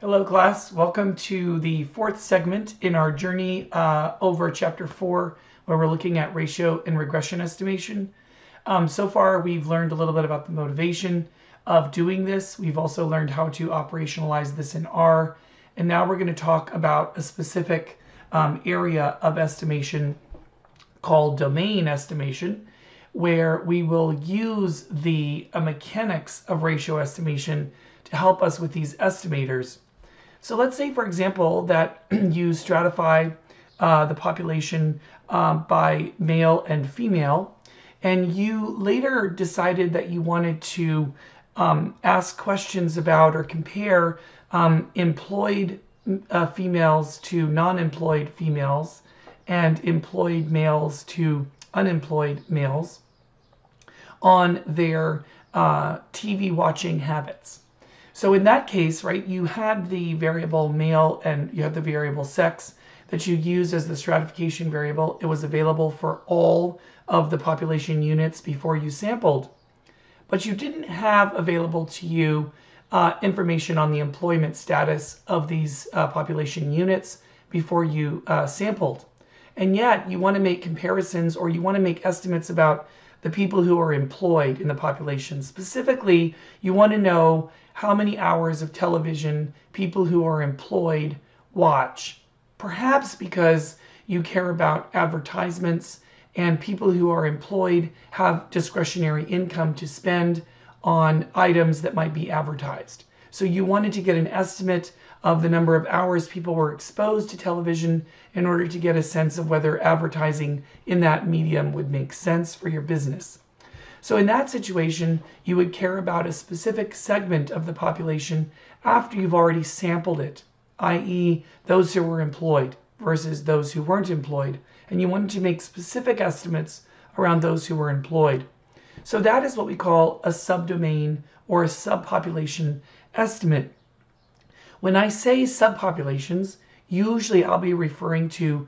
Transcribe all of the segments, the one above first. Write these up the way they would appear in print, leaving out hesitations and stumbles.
Hello class, welcome to the fourth segment in our journey over chapter 4 where we're looking at ratio and regression estimation. So far we've learned a little bit about the motivation of doing this. We've also learned how to operationalize this in R, and now we're going to talk about a specific area of estimation called domain estimation, where we will use the mechanics of ratio estimation to help us with these estimators. So let's say, for example, that you stratify the population by male and female, and you later decided that you wanted to ask questions about or compare employed females to non-employed females and employed males to unemployed males on their TV watching habits. So in that case, right, you had the variable male and you had the variable sex that you used as the stratification variable. It was available for all of the population units before you sampled. But you didn't have available to you information on the employment status of these population units before you sampled. And yet you want to make comparisons, or you want to make estimates about the people who are employed in the population. Specifically, you want to know how many hours of television people who are employed watch. Perhaps because you care about advertisements and people who are employed have discretionary income to spend on items that might be advertised. So you wanted to get an estimate of the number of hours people were exposed to television in order to get a sense of whether advertising in that medium would make sense for your business. So in that situation, you would care about a specific segment of the population after you've already sampled it, i.e. those who were employed versus those who weren't employed. And you wanted to make specific estimates around those who were employed. So that is what we call a subdomain or a subpopulation estimate. When I say subpopulations, usually I'll be referring to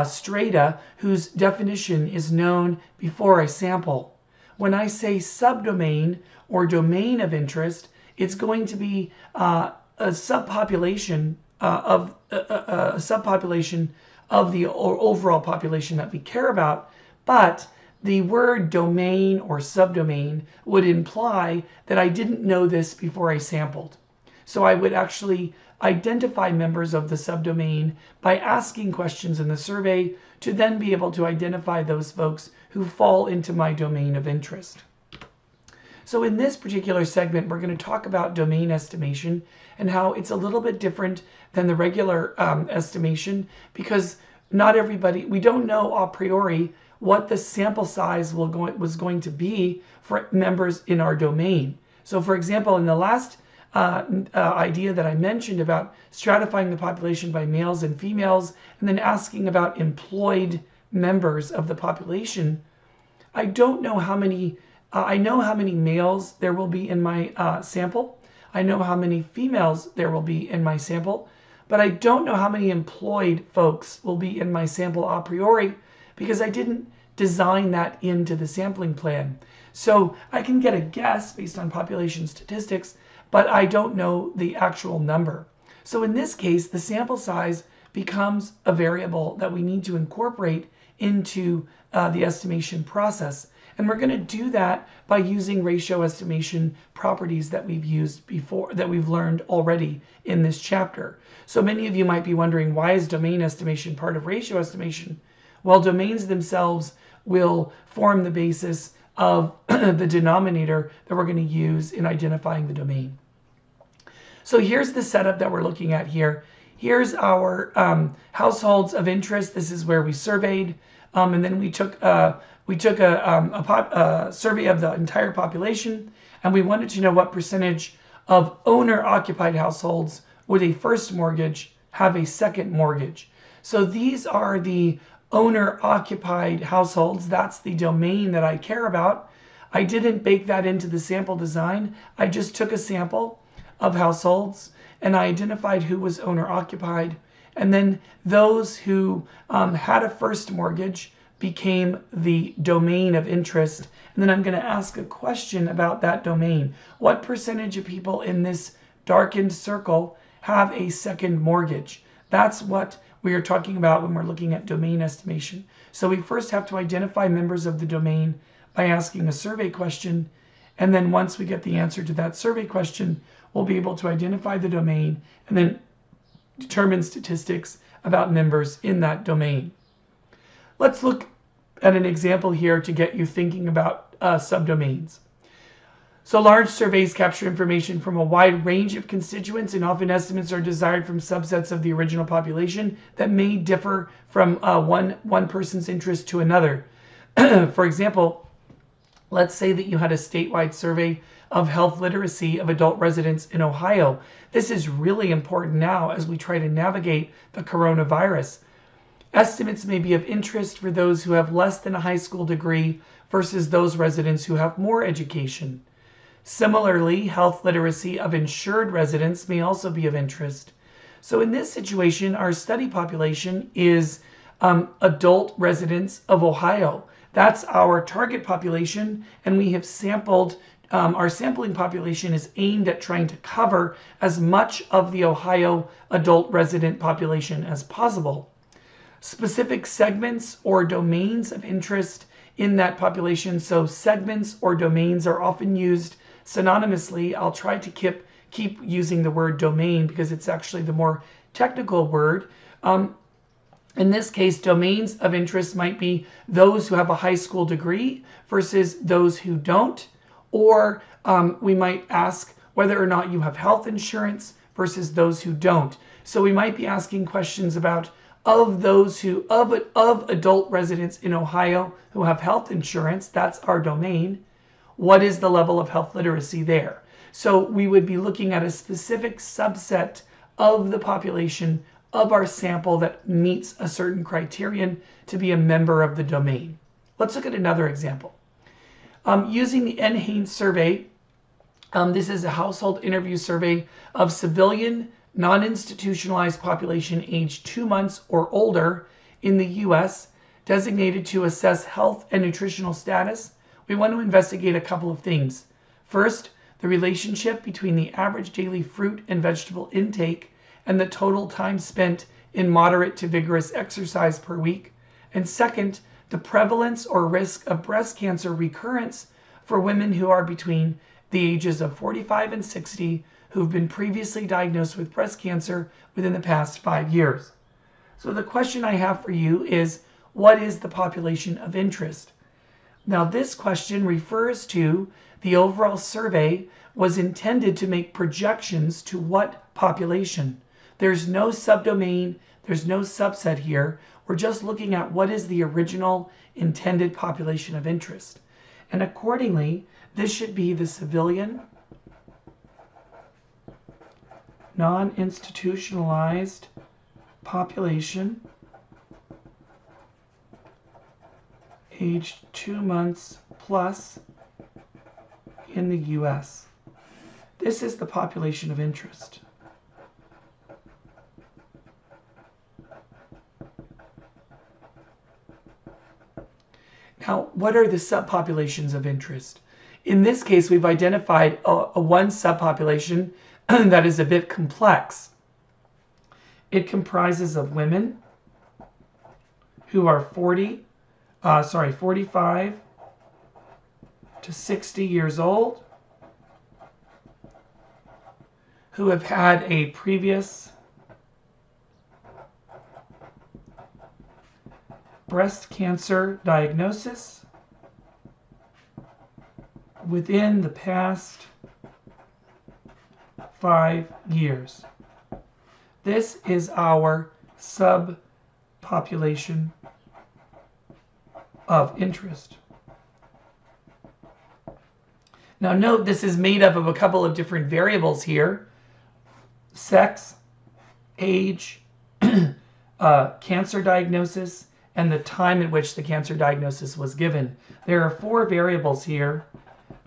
strata whose definition is known before I sample. When I say subdomain or domain of interest, it's going to be a subpopulation of the overall population that we care about, but the word domain or subdomain would imply that I didn't know this before I sampled. So I would actually identify members of the subdomain by asking questions in the survey to then be able to identify those folks who fall into my domain of interest. So in this particular segment, we're going to talk about domain estimation and how it's a little bit different than the regular estimation, because not everybody, we don't know a priori what the sample size was going to be for members in our domain. So for example, in the last idea that I mentioned about stratifying the population by males and females and then asking about employed members of the population, I don't know how many, I know how many males there will be in my sample. I know how many females there will be in my sample, but I don't know how many employed folks will be in my sample a priori because I didn't design that into the sampling plan. So I can get a guess based on population statistics, but I don't know the actual number. So in this case, the sample size becomes a variable that we need to incorporate into the estimation process. And we're going to do that by using ratio estimation properties that we've used before, that we've learned already in this chapter. So many of you might be wondering, why is domain estimation part of ratio estimation? Well, domains themselves will form the basis of the denominator that we're going to use in identifying the domain. So here's the setup that we're looking at here. Here's our households of interest. This is where we surveyed, and then we took a survey of the entire population, and we wanted to know what percentage of owner-occupied households with a first mortgage have a second mortgage. So these are the owner-occupied households. That's the domain that I care about. I didn't bake that into the sample design. I just took a sample of households and I identified who was owner-occupied. And then those who had a first mortgage became the domain of interest. And then I'm going to ask a question about that domain. What percentage of people in this darkened circle have a second mortgage. That's what we are talking about when we're looking at domain estimation. So we first have to identify members of the domain by asking a survey question. And then once we get the answer to that survey question, we'll be able to identify the domain and then determine statistics about members in that domain. Let's look at an example here to get you thinking about subdomains. So large surveys capture information from a wide range of constituents, and often estimates are desired from subsets of the original population that may differ from one person's interest to another. For example, let's say that you had a statewide survey of health literacy of adult residents in Ohio. This is really important now as we try to navigate the coronavirus. Estimates may be of interest for those who have less than a high school degree versus those residents who have more education. Similarly, health literacy of insured residents may also be of interest. So in this situation, our study population is adult residents of Ohio. That's our target population, and we have sampled, our sampling population is aimed at trying to cover as much of the Ohio adult resident population as possible. Specific segments or domains of interest in that population, so segments or domains are often used synonymously. I'll try to keep using the word domain because it's actually the more technical word. In this case, domains of interest might be those who have a high school degree versus those who don't. Or we might ask whether or not you have health insurance versus those who don't. So we might be asking questions about of those who, of adult residents in Ohio who have health insurance, that's our domain. What is the level of health literacy there? So we would be looking at a specific subset of the population of our sample that meets a certain criterion to be a member of the domain. Let's look at another example. Using the NHANES survey, this is a household interview survey of civilian non-institutionalized population aged 2 months or older in the U.S. designated to assess health and nutritional status. We want to investigate a couple of things. First, the relationship between the average daily fruit and vegetable intake and the total time spent in moderate to vigorous exercise per week. And second, the prevalence or risk of breast cancer recurrence for women who are between the ages of 45 and 60 who've been previously diagnosed with breast cancer within the past 5 years. So the question I have for you is, what is the population of interest? Now this question refers to the overall survey was intended to make projections to what population. There's no subdomain, there's no subset here. We're just looking at what is the original intended population of interest. And accordingly, this should be the civilian, non-institutionalized population aged 2 months plus in the US. This is the population of interest. Now, what are the subpopulations of interest? In this case, we've identified a one subpopulation that is a bit complex. It comprises of women who are 45 to 60 years old, who have had a previous breast cancer diagnosis within the past 5 years. This is our subpopulation of interest. Now note this is made up of a couple of different variables here: sex, age, cancer diagnosis, and the time at which the cancer diagnosis was given. There are 4 variables here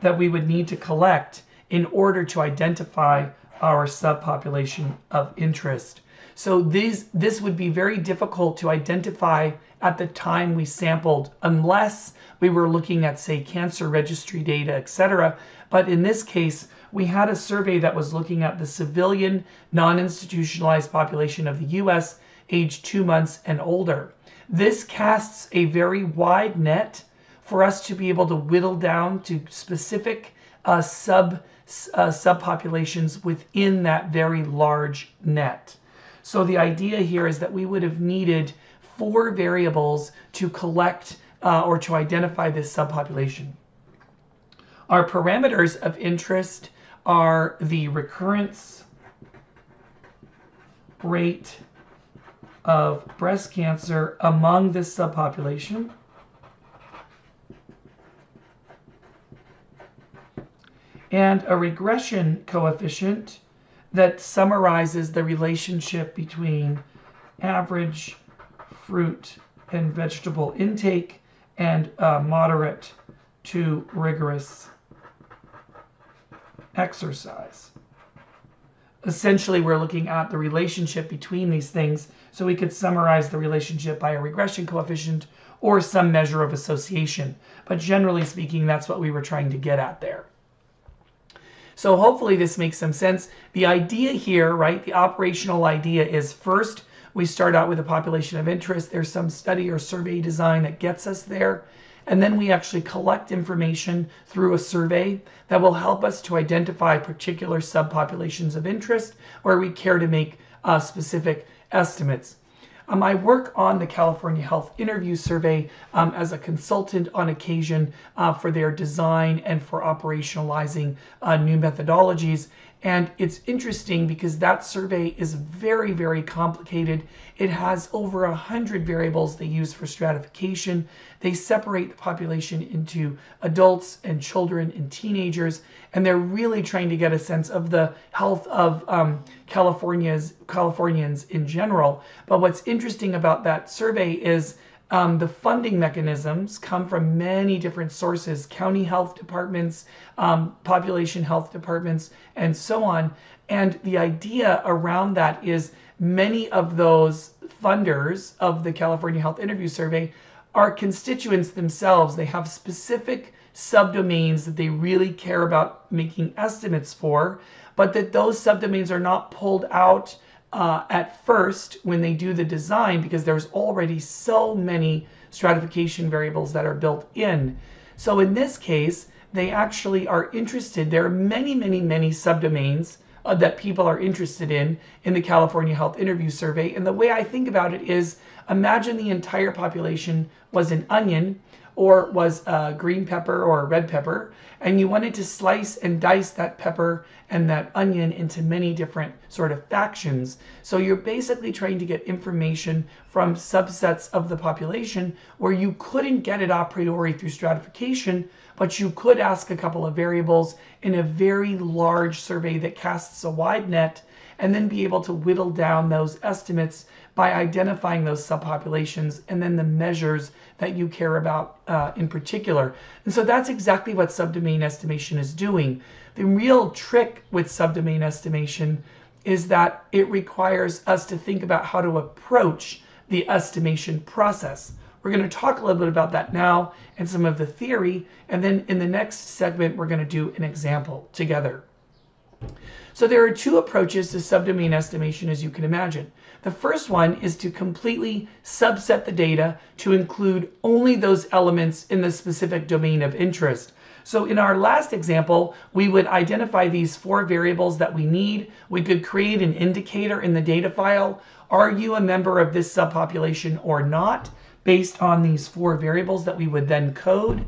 that we would need to collect in order to identify our subpopulation of interest. So this would be very difficult to identify at the time we sampled unless we were looking at, say, cancer registry data, etc. But in this case, we had a survey that was looking at the civilian non-institutionalized population of the U.S. aged 2 months and older. This casts a very wide net for us to be able to whittle down to specific subpopulations within that very large net. So the idea here is that we would have needed 4 variables to collect or to identify this subpopulation. Our parameters of interest are the recurrence rate of breast cancer among this subpopulation, and a regression coefficient that summarizes the relationship between average fruit and vegetable intake and moderate to rigorous exercise. Essentially, we're looking at the relationship between these things, so we could summarize the relationship by a regression coefficient or some measure of association. But generally speaking, that's what we were trying to get at there. So hopefully this makes some sense. The idea here, right, the operational idea is first we start out with a population of interest. There's some study or survey design that gets us there. And then we actually collect information through a survey that will help us to identify particular subpopulations of interest where we care to make specific estimates. I work on the California Health Interview Survey as a consultant on occasion for their design and for operationalizing new methodologies. And it's interesting because that survey is very, very complicated. It has over 100 variables they use for stratification. They separate the population into adults and children and teenagers, and they're really trying to get a sense of the health of Californians in general. But what's interesting about that survey is the funding mechanisms come from many different sources, county health departments, population health departments, and so on. And the idea around that is many of those funders of the California Health Interview Survey are constituents themselves. They have specific subdomains that they really care about making estimates for, but that those subdomains are not pulled out at first when they do the design because there's already so many stratification variables that are built in. So in this case, they actually are interested. There are many, many, many subdomains that people are interested in the California Health Interview Survey. And the way I think about it is, imagine the entire population was an onion or was a green pepper or a red pepper, and you wanted to slice and dice that pepper and that onion into many different sort of factions. So you're basically trying to get information from subsets of the population where you couldn't get it a priori through stratification, but you could ask a couple of variables in a very large survey that casts a wide net, and then be able to whittle down those estimates by identifying those subpopulations and then the measures that you care about in particular. And so that's exactly what subdomain estimation is doing. The real trick with subdomain estimation is that it requires us to think about how to approach the estimation process. We're going to talk a little bit about that now and some of the theory, and then in the next segment we're going to do an example together. So there are 2 approaches to subdomain estimation, as you can imagine. The first one is to completely subset the data to include only those elements in the specific domain of interest. So in our last example, we would identify these 4 variables that we need. We could create an indicator in the data file. Are you a member of this subpopulation or not? Based on these 4 variables that we would then code.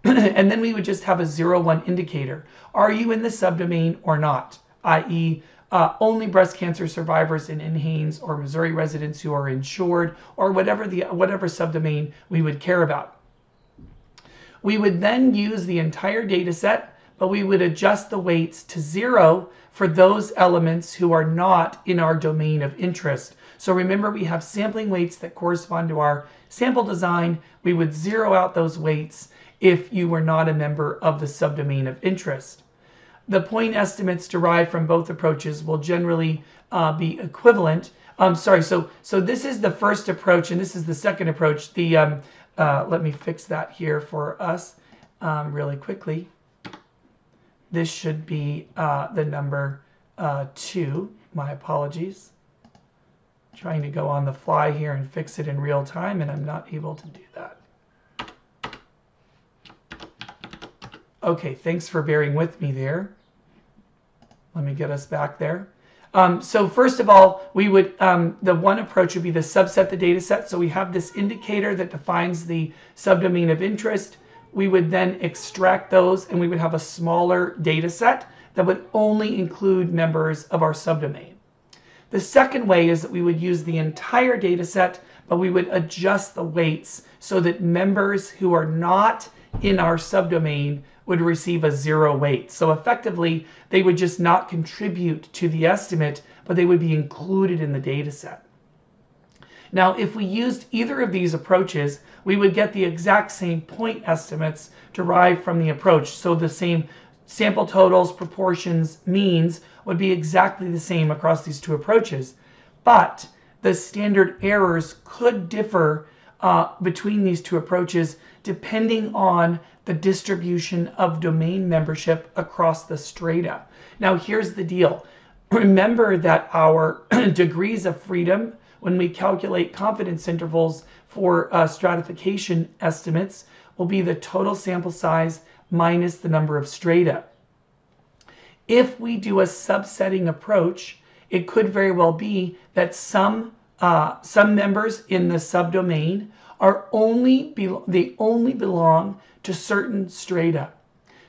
And then we would just have a 0-1 indicator. Are you in the subdomain or not? I.e., only breast cancer survivors in NHANES or Missouri residents who are insured, or whatever subdomain we would care about. We would then use the entire data set, but we would adjust the weights to 0 for those elements who are not in our domain of interest. So remember, we have sampling weights that correspond to our sample design. We would 0 out those weights if you were not a member of the subdomain of interest. The point estimates derived from both approaches will generally be equivalent. So this is the first approach, and this is the second approach. Let me fix that here for us really quickly. this should be the number 2. My apologies. Trying to go on the fly here and fix it in real time, and I'm not able to do that. Okay, thanks for bearing with me there. Let me get us back there. So first of all, we would, the one approach would be to subset the data set. So we have this indicator that defines the subdomain of interest. We would then extract those, and we would have a smaller data set that would only include members of our subdomain. The second way is that we would use the entire data set, but we would adjust the weights so that members who are not in our subdomain would receive a 0 weight. So effectively, they would just not contribute to the estimate, but they would be included in the data set. Now, if we used either of these approaches, we would get the exact same point estimates derived from the approach. So the same sample totals, proportions, means would be exactly the same across these two approaches. But the standard errors could differ between these two approaches depending on the distribution of domain membership across the strata. Now, here's the deal. Remember that our degrees of freedom, when we calculate confidence intervals for stratification estimates, will be the total sample size minus the number of strata. If we do a subsetting approach, it could very well be that some members in the subdomain are only belong to certain strata.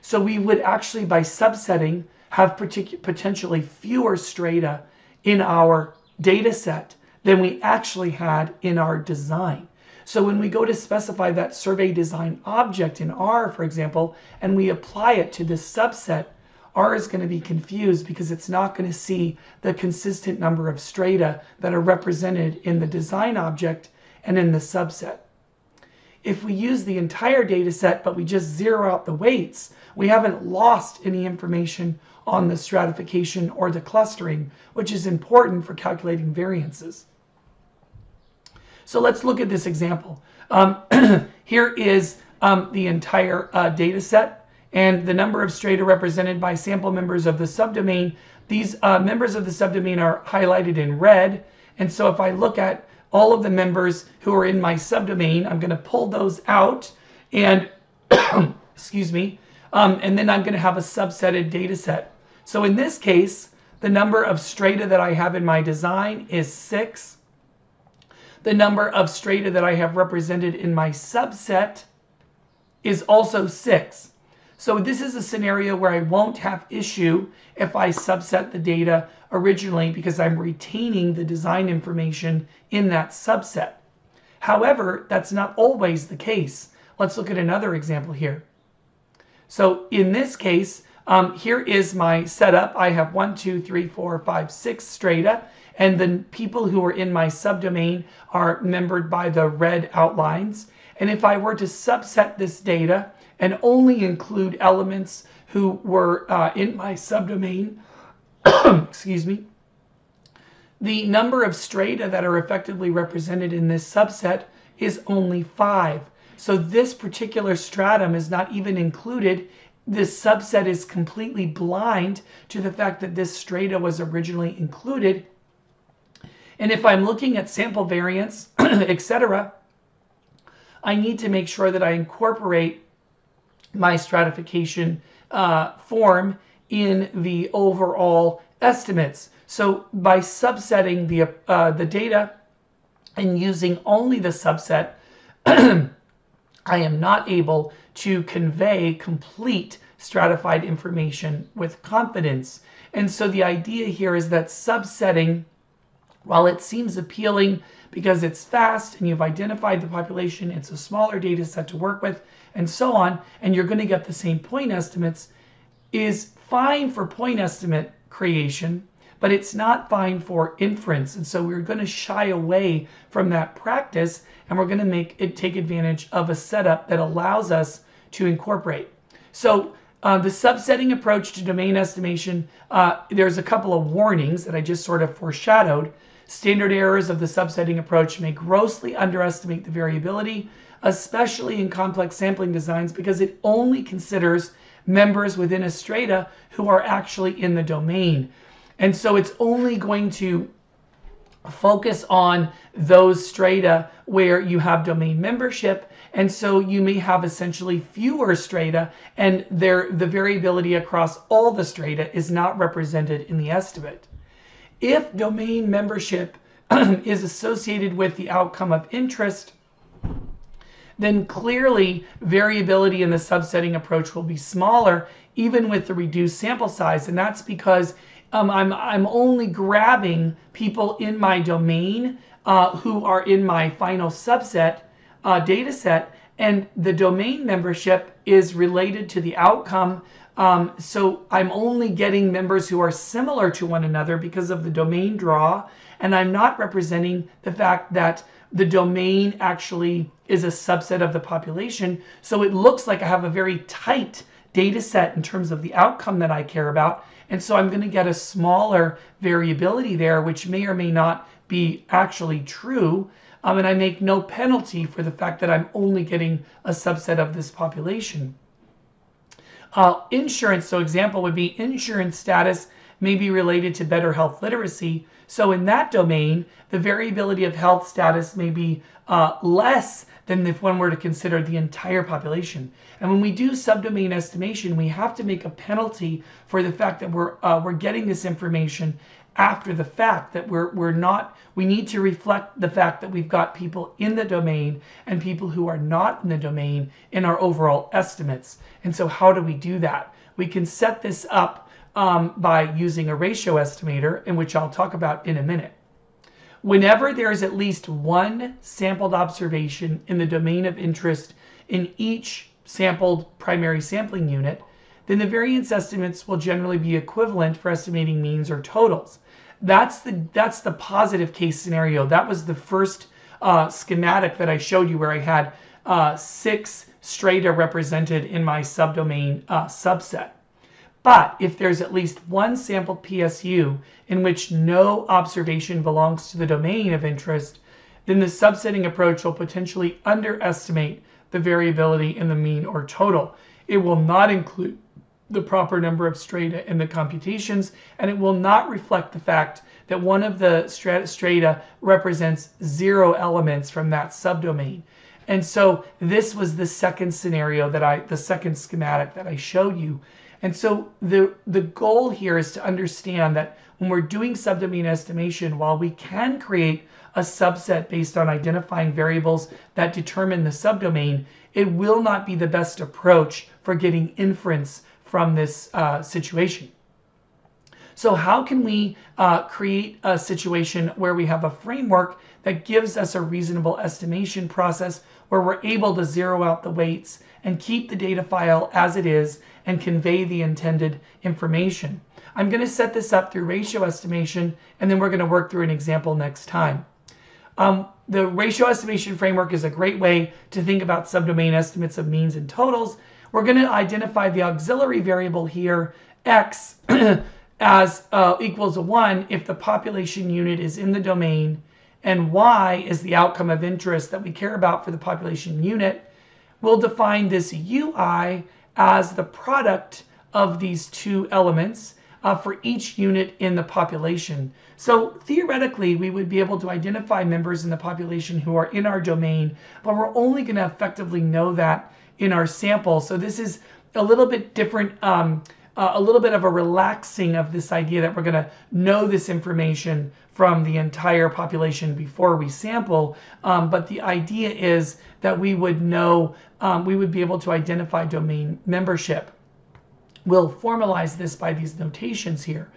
So we would actually, by subsetting, have potentially fewer strata in our data set than we actually had in our design. So when we go to specify that survey design object in R, for example, and we apply it to this subset, R is going to be confused because it's not going to see the consistent number of strata that are represented in the design object and in the subset. If we use the entire data set, but we just zero out the weights, we haven't lost any information on the stratification or the clustering, which is important for calculating variances. So let's look at this example. Here is the entire data set, and the number of strata represented by sample members of the subdomain. These members of the subdomain are highlighted in red, and so if I look at all of the members who are in my subdomain, I'm going to pull those out, and excuse me, and then I'm going to have a subsetted data set. So in this case, the number of strata that I have in my design is 6. The number of strata that I have represented in my subset is also 6. So this is a scenario where I won't have issue if I subset the data originally because I'm retaining the design information in that subset. However, that's not always the case. Let's look at another example here. So in this case, here is my setup. I have 1, 2, 3, 4, 5, 6 strata, and the people who are in my subdomain are membered by the red outlines. And if I were to subset this data and only include elements who were in my subdomain, excuse me, the number of strata that are effectively represented in this subset is only 5. So this particular stratum is not even included. This subset is completely blind to the fact that this strata was originally included. And if I'm looking at sample variance, etc., I need to make sure that I incorporate my stratification form in the overall estimates. So by subsetting the data and using only the subset, I am not able to convey complete stratified information with confidence. And so the idea here is that subsetting, while it seems appealing because it's fast and you've identified the population, it's a smaller data set to work with, and so on, and you're going to get the same point estimates, is fine for point estimate creation, but it's not fine for inference. And so we're going to shy away from that practice, and we're going to take advantage of a setup that allows us to incorporate. So the subsetting approach to domain estimation, there's a couple of warnings that I just sort of foreshadowed. Standard errors of the subsetting approach may grossly underestimate the variability, especially in complex sampling designs, because it only considers members within a strata who are actually in the domain. And so it's only going to focus on those strata where you have domain membership, and so you may have essentially fewer strata, and the variability across all the strata is not represented in the estimate. If domain membership is associated with the outcome of interest, then clearly variability in the subsetting approach will be smaller, even with the reduced sample size, and that's because I'm only grabbing people in my domain who are in my final subset data set, and the domain membership is related to the outcome. So I'm only getting members who are similar to one another because of the domain draw, and I'm not representing the fact that the domain actually is a subset of the population. So it looks like I have a very tight data set in terms of the outcome that I care about. And so I'm going to get a smaller variability there, which may or may not be actually true. And I make no penalty for the fact that I'm only getting a subset of this population. Insurance, so example would be insurance status may be related to better health literacy. So in that domain, the variability of health status may be less than if one were to consider the entire population. And when we do subdomain estimation, we have to make a penalty for the fact that we're getting this information after the fact, that we need to reflect the fact that we've got people in the domain and people who are not in the domain in our overall estimates. And so how do we do that? We can set this up by using a ratio estimator, in which I'll talk about in a minute. Whenever there is at least one sampled observation in the domain of interest in each sampled primary sampling unit, then the variance estimates will generally be equivalent for estimating means or totals. That's the positive case scenario. That was the first schematic that I showed you, where I had 6 strata represented in my subdomain subset. But if there's at least one sampled PSU in which no observation belongs to the domain of interest, then the subsetting approach will potentially underestimate the variability in the mean or total. It will not include the proper number of strata in the computations, and it will not reflect the fact that one of the strata represents 0 elements from that subdomain. And so this was the second scenario the second schematic that I showed you. And so the goal here is to understand that when we're doing subdomain estimation, while we can create a subset based on identifying variables that determine the subdomain, it will not be the best approach for getting inference from this situation. So how can we create a situation where we have a framework that gives us a reasonable estimation process, where we're able to zero out the weights and keep the data file as it is and convey the intended information? I'm going to set this up through ratio estimation, and then we're going to work through an example next time. The ratio estimation framework is a great way to think about subdomain estimates of means and totals. We're going to identify the auxiliary variable here, x, as equals 1 if the population unit is in the domain, and y is the outcome of interest that we care about for the population unit. We'll define this ui as the product of these 2 elements for each unit in the population. So theoretically, we would be able to identify members in the population who are in our domain, but we're only going to effectively know that in our sample. So this is a little bit different, a little bit of a relaxing of this idea that we're going to know this information from the entire population before we sample. But the idea is that we would know, we would be able to identify domain membership. We'll formalize this by these notations here.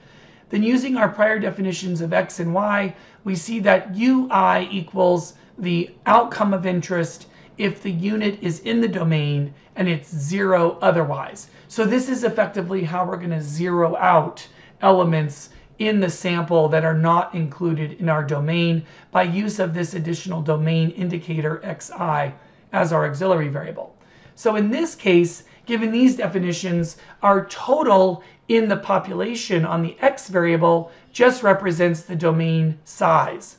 Then, using our prior definitions of x and y, we see that ui equals the outcome of interest if the unit is in the domain and it's 0 otherwise. So this is effectively how we're going to zero out elements in the sample that are not included in our domain by use of this additional domain indicator xi as our auxiliary variable. So in this case, given these definitions, our total in the population on the x variable just represents the domain size.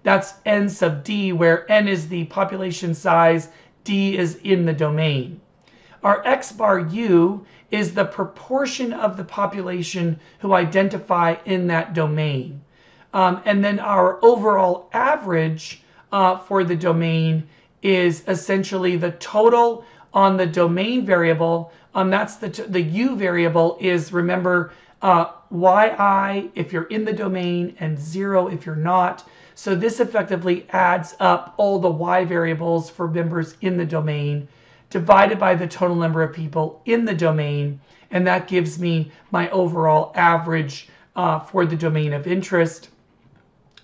That's n sub d, where n is the population size, d is in the domain. Our x bar u is the proportion of the population who identify in that domain. And then our overall average for the domain is essentially the total on the domain variable. That's the u variable is, remember, yi if you're in the domain and 0 if you're not. So this effectively adds up all the y variables for members in the domain divided by the total number of people in the domain, and that gives me my overall average for the domain of interest.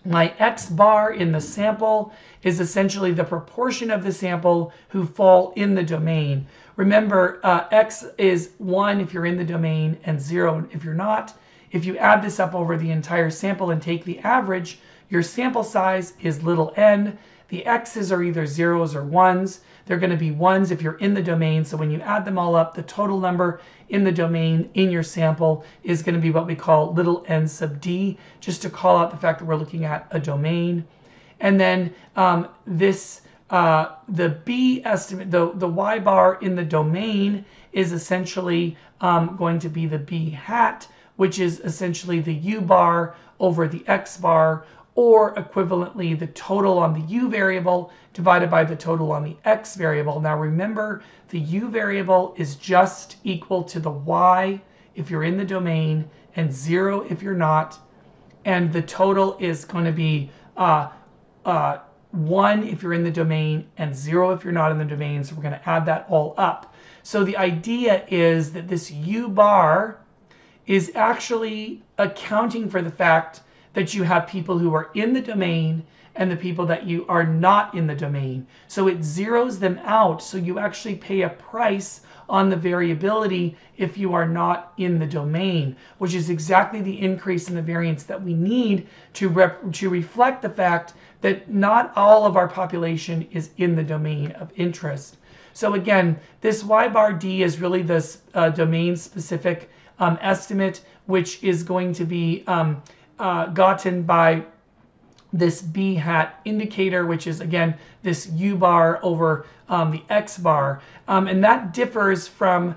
My x bar in the sample is essentially the proportion of the sample who fall in the domain. Remember, x is 1 if you're in the domain and 0 if you're not. If you add this up over the entire sample and take the average, your sample size is little n. The x's are either 0s or 1s. They're going to be 1s if you're in the domain. So when you add them all up, the total number in the domain in your sample is going to be what we call little n sub d, just to call out the fact that we're looking at a domain. And then the b estimate, the y bar in the domain is essentially going to be the b hat, which is essentially the u bar over the x bar, or equivalently the total on the u variable divided by the total on the x variable. Now remember, the u variable is just equal to the y if you're in the domain and 0 if you're not, and the total is going to be 1 if you're in the domain and 0 if you're not in the domain. So we're going to add that all up. So the idea is that this u bar is actually accounting for the fact that you have people who are in the domain and the people that you are not in the domain. So it zeroes them out, so you actually pay a price on the variability if you are not in the domain, which is exactly the increase in the variance that we need to reflect the fact that not all of our population is in the domain of interest. So again, this y bar d is really this domain specific estimate, which is going to be gotten by this b hat indicator, which is again this u bar over the x bar, and that differs from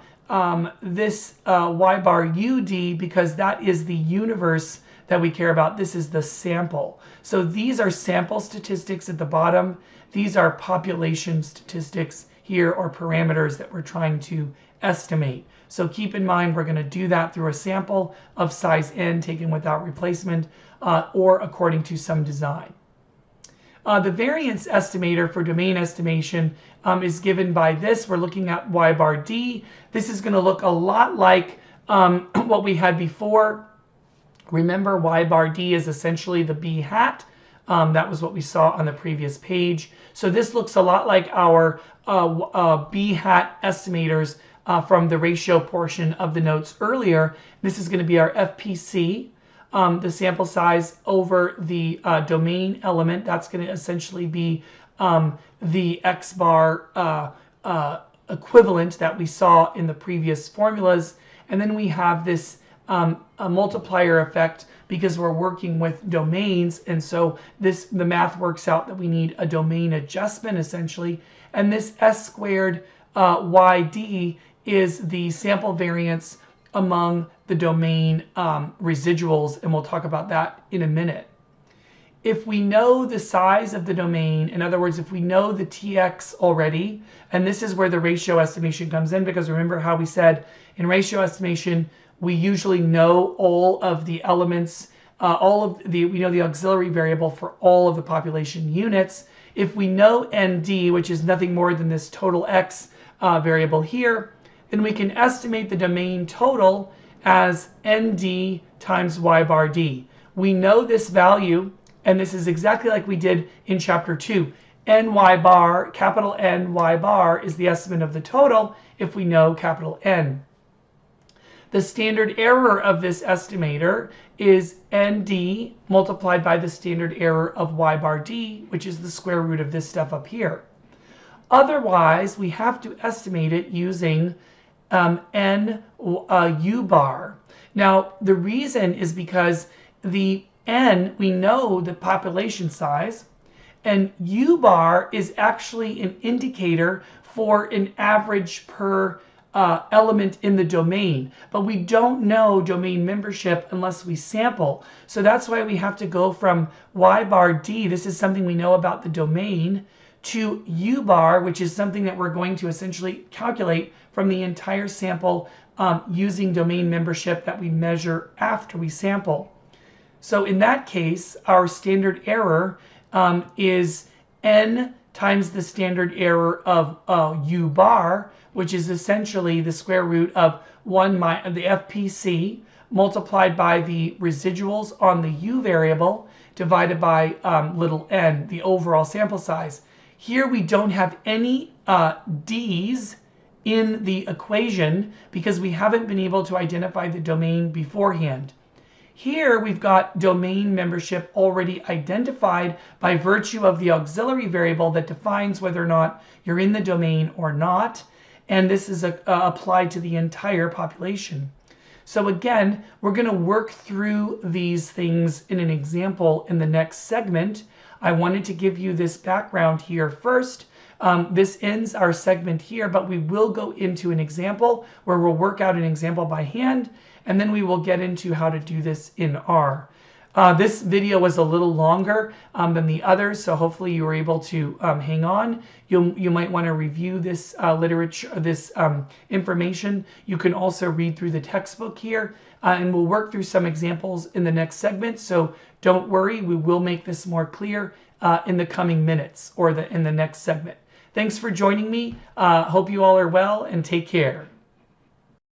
this y bar ud because that is the universe that we care about. This is the sample. So these are sample statistics at the bottom. These are population statistics here, or parameters that we're trying to estimate. So keep in mind, we're going to do that through a sample of size n taken without replacement or according to some design. The variance estimator for domain estimation is given by this. We're looking at y bar d. This is going to look a lot like what we had before. Remember, y bar d is essentially the b hat. That was what we saw on the previous page. So this looks a lot like our b hat estimators from the ratio portion of the notes earlier. This is going to be our FPC, the sample size over the domain element. That's going to essentially be the x bar equivalent that we saw in the previous formulas. And then we have this a multiplier effect because we're working with domains, and so the math works out that we need a domain adjustment essentially, and this s squared yd is the sample variance among the domain residuals, and we'll talk about that in a minute. If we know the size of the domain, in other words, if we know the tx already, and this is where the ratio estimation comes in, because remember how we said in ratio estimation we usually know all of the elements, we know the auxiliary variable for all of the population units. If we know nd, which is nothing more than this total x variable here, then we can estimate the domain total as nd times y bar d. We know this value, and this is exactly like we did in chapter 2. Ny bar, capital N y bar, is the estimate of the total if we know capital N. The standard error of this estimator is nd multiplied by the standard error of y bar d, which is the square root of this stuff up here. Otherwise, we have to estimate it using n u bar. Now, the reason is because the n, we know the population size, and u bar is actually an indicator for an average per element in the domain, but we don't know domain membership unless we sample. So that's why we have to go from y bar d, this is something we know about the domain, to u bar, which is something that we're going to essentially calculate from the entire sample using domain membership that we measure after we sample. So in that case, our standard error is n times the standard error of u bar, which is essentially the square root of the FPC multiplied by the residuals on the u variable divided by little n, the overall sample size. Here we don't have any d's in the equation because we haven't been able to identify the domain beforehand. Here we've got domain membership already identified by virtue of the auxiliary variable that defines whether or not you're in the domain or not. And this is applied to the entire population. So again, we're going to work through these things in an example in the next segment. I wanted to give you this background here first. This ends our segment here, but we will go into an example where we'll work out an example by hand, and then we will get into how to do this in R. This video was a little longer than the others, so hopefully you were able to hang on. You might want to review this literature, this information. You can also read through the textbook here, and we'll work through some examples in the next segment. So don't worry, we will make this more clear in the coming minutes or in the next segment. Thanks for joining me. Hope you all are well and take care.